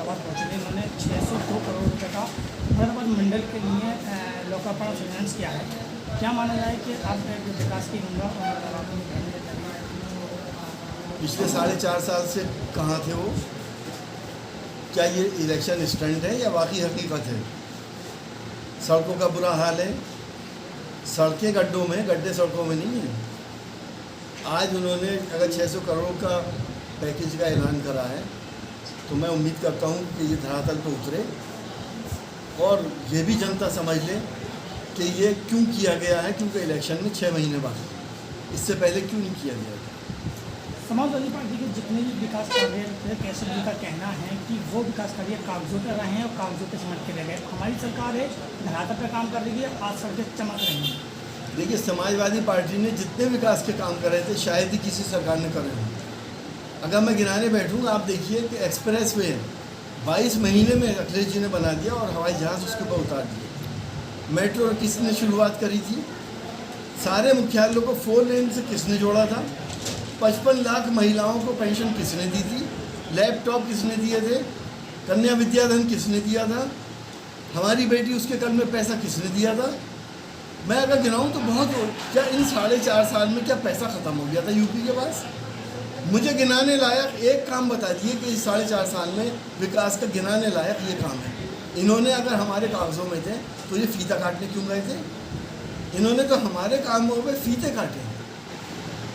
मुरादाबाद पहुँचे थे। उन्होंने 602 करोड़ रुपये का मुरादाबाद मंडल के लिए लोकार्पण फाइनेंस किया है। क्या माना जाए कि आप विकास की गंगा पिछले 4.5 साल से कहाँ थे वो? क्या ये इलेक्शन स्टंट है या वाकई हकीकत है? सड़कों का बुरा हाल है, सड़कें गड्ढों में, गड्ढे सड़कों में नहीं है। आज उन्होंने अगर 600 करोड़ का पैकेज का ऐलान करा है तो मैं उम्मीद करता हूँ कि ये धरातल पर उतरे और ये भी जनता समझ ले कि ये क्यों किया गया है, क्योंकि इलेक्शन में 6 महीने बाद, इससे पहले क्यों नहीं किया गया था। समाजवादी पार्टी के जितने भी विकास कार्य थे, केशव जी का कहना है कि वो विकास कार्य कागजों पर रहे हैं और कागजों पे सिमट के रह गए। हमारी सरकार है, धरातल पर काम कर रही है, आज सड़कें चमक रही हैं। देखिए, समाजवादी पार्टी ने जितने विकास के काम करे थे शायद ही किसी सरकार ने करे हों। अगर मैं गिनाने बैठूँ, आप देखिए कि एक्सप्रेस वे 22 महीने में अखिलेश जी ने बना दिया और हवाई जहाज़ उसके ऊपर उतार दिए। मेट्रो किसने शुरुआत करी थी? सारे मुख्यालयों को 4 लेन से किसने जोड़ा था? 55 लाख महिलाओं को पेंशन किसने दी थी? लैपटॉप किसने दिए थे? कन्या विद्याधन किसने दिया था? हमारी बेटी उसके कल में पैसा किसने दिया था? मैं अगर गिनाऊँ तो बहुत हो। क्या इन 4.5 साल में क्या पैसा ख़त्म हो गया था यूपी के पास? मुझे गिनाने लायक एक काम बता दिए कि इस 4.5 साल में विकास का गिनाने लायक ये काम है। इन्होंने अगर हमारे कागज़ों में थे तो ये फीता काटने क्यों गए थे? इन्होंने तो हमारे कामों में फीते काटे,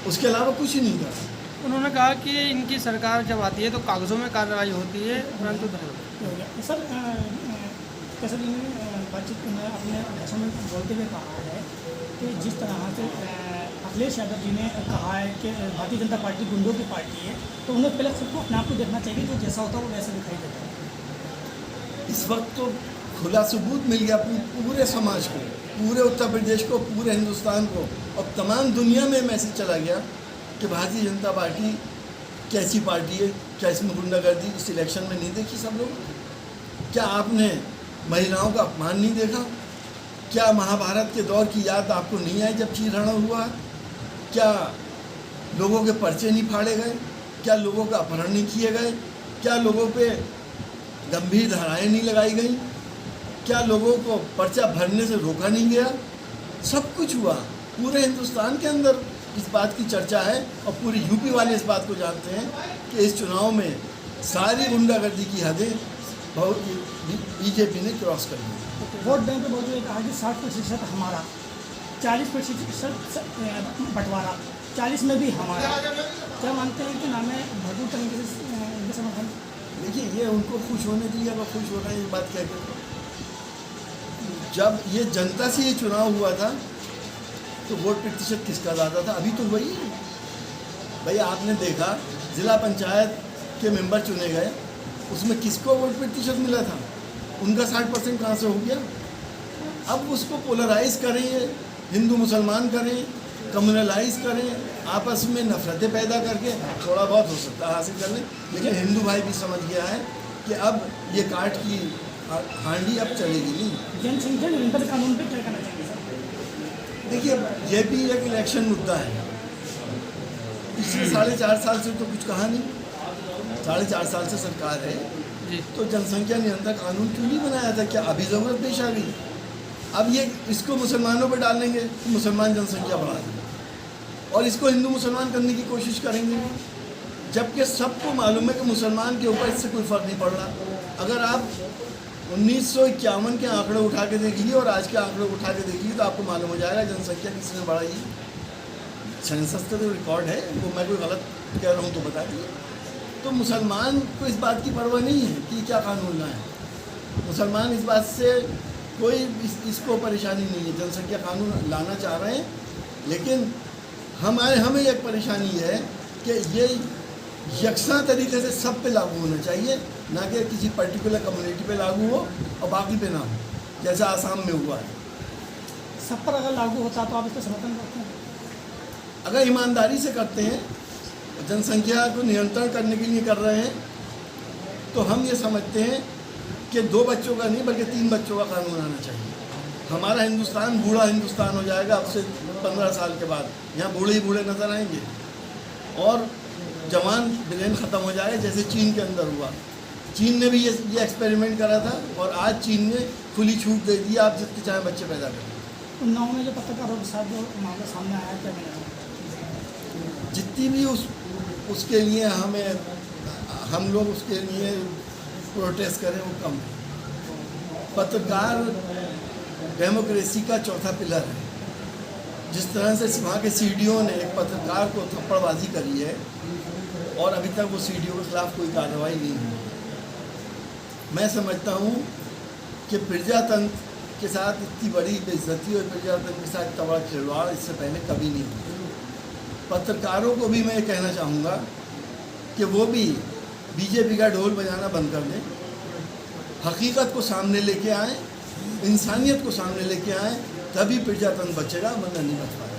उसके अलावा कुछ ही नहीं करा। उन्होंने कहा कि इनकी सरकार जब आती है तो कागज़ों में कार्रवाई होती है, परंतु सर कैसे जी ने बातचीत में अपने भाषण में बोलते हुए कहा है कि जिस तरह से अखिलेश यादव जी ने कहा है कि भारतीय जनता पार्टी गुंडों की पार्टी है, तो उन्हें पहले सबको अपने आप को देखना चाहिए, जो जैसा होता है वो वैसा दिखाई देता है। इस वक्त तो खुला सबूत मिल गया पूरे समाज को, पूरे उत्तर प्रदेश को, पूरे हिंदुस्तान को और तमाम दुनिया में मैसेज चला गया कि भारतीय जनता पार्टी कैसी पार्टी है। क्या इसमें गुंडागर्दी इस इलेक्शन में नहीं देखी सब लोग? क्या आपने महिलाओं का अपमान नहीं देखा? क्या महाभारत के दौर की याद आपको नहीं आई जब चीरहरण हुआ? क्या लोगों के पर्चे नहीं फाड़े गए? क्या लोगों का अपहरण नहीं किए गए? क्या लोगों पे गंभीर धाराएं नहीं लगाई गई? क्या लोगों को पर्चा भरने से रोका नहीं गया? सब कुछ हुआ। पूरे हिंदुस्तान के अंदर इस बात की चर्चा है और पूरे यूपी वाले इस बात को जानते हैं कि इस चुनाव में सारी गुंडागर्दी की हदें बहुत बीजेपी ने क्रॉस कर दी। वोट बैंक पे बहुत कहा कि 60% हमारा, 40% बंटवारा, 40 में भी हमारा। क्या मानते हैं कि नाम है भरपूर तरीके से इनके समर्थन? देखिए, ये उनको खुश होने दीजिए, अगर खुश होना है ये बात क्या कहते। जब ये जनता से ये चुनाव हुआ था तो वोट प्रतिशत किसका ज़्यादा था? अभी तो वही है भाई। आपने देखा ज़िला पंचायत के मेंबर चुने गए, उसमें किसको वोट प्रतिशत मिला था? उनका 60% कहाँ से हो गया? अब उसको पोलराइज करें, हिंदू मुसलमान करें, कम्युनलाइज करें, आपस में नफरतें पैदा करके थोड़ा बहुत हो सकता है हासिल कर लें। लेकिन हिंदू भाई भी समझ गया है कि अब ये काट की हांडी अब चलेगी नहीं। जनसंख्या नियंत्रण कानून पे क्या करना चाहिए सर? देखिए, ये भी एक इलेक्शन मुद्दा है। पिछले 4.5 साल से तो कुछ कहा नहीं। 4.5 साल से सरकार है तो जनसंख्या नियंत्रण कानून क्यों नहीं बनाया था? क्या अभी ज़रूरत पेश आ गई? अब ये इसको मुसलमानों पर डालेंगे तो मुसलमान जनसंख्या बढ़ा देंगे और इसको हिंदू मुसलमान करने की कोशिश करेंगे, जबकि सबको मालूम है कि मुसलमान के ऊपर इससे कोई फ़र्क नहीं पड़ रहा। अगर आप 1951 के आंकड़े उठा के देखिए और आज के आंकड़े उठा के देखिए तो आपको मालूम हो जाएगा जनसंख्या किसने बढ़ाई। सेंसस का जो रिकॉर्ड है वो मैं कोई गलत कह रहा हूँ तो बता दीजिए। तो मुसलमान को इस बात की परवाह नहीं है कि क्या कानून लाए। मुसलमान इस बात से कोई इसको परेशानी नहीं है। जनसंख्या कानून लाना चाह रहे हैं, लेकिन हमें एक परेशानी है कि ये यकसा तरीके से सब पे लागू होना चाहिए, ना कि किसी पर्टिकुलर कम्युनिटी पे लागू हो और बाकी पे ना हो, जैसा आसाम में हुआ है। सब पर अगर लागू होता तो आप इसका समर्थन करते हैं? अगर ईमानदारी से करते हैं, जनसंख्या को नियंत्रण करने के लिए कर रहे हैं, तो हम ये समझते हैं कि 2 बच्चों का नहीं बल्कि 3 बच्चों का कानून आना चाहिए। हमारा हिंदुस्तान बूढ़ा हिंदुस्तान हो जाएगा अब से 15 साल के बाद। यहाँ बूढ़े ही बूढ़े नज़र आएंगे और जवान ब्रेन ख़त्म हो जाएगा, जैसे चीन के अंदर हुआ। चीन ने भी ये एक्सपेरिमेंट करा था और आज चीन ने खुली छूट दे दी, आप जितने चाहे बच्चे पैदा करें। उन्नाव में जो पत्रकारों के साथ जो मामला सामने आया, क्या कहना जितनी भी उसके लिए हम लोग उसके लिए प्रोटेस्ट करें वो कम है। पत्रकार डेमोक्रेसी का चौथा पिलर है। जिस तरह से वहाँ के सीडीओ ने एक पत्रकार को थप्पड़बाजी करी है और अभी तक वो सीडीओ के खिलाफ कोई कार्रवाई नहीं हुई। मैं समझता हूँ कि प्रजातंत्र के साथ इतनी बड़ी बेइज्जती और प्रजातंत्र के साथ इतना बड़ा खिलवाड़ इससे पहले कभी नहीं हुआ। पत्रकारों को भी मैं ये कहना चाहूँगा कि वो भी बीजेपी का ढोल बजाना बंद कर दें, हकीकत को सामने लेके आएँ, इंसानियत को सामने लेके आएँ, तभी प्रजातंत्र बचेगा, वरना नहीं बच पाएगा।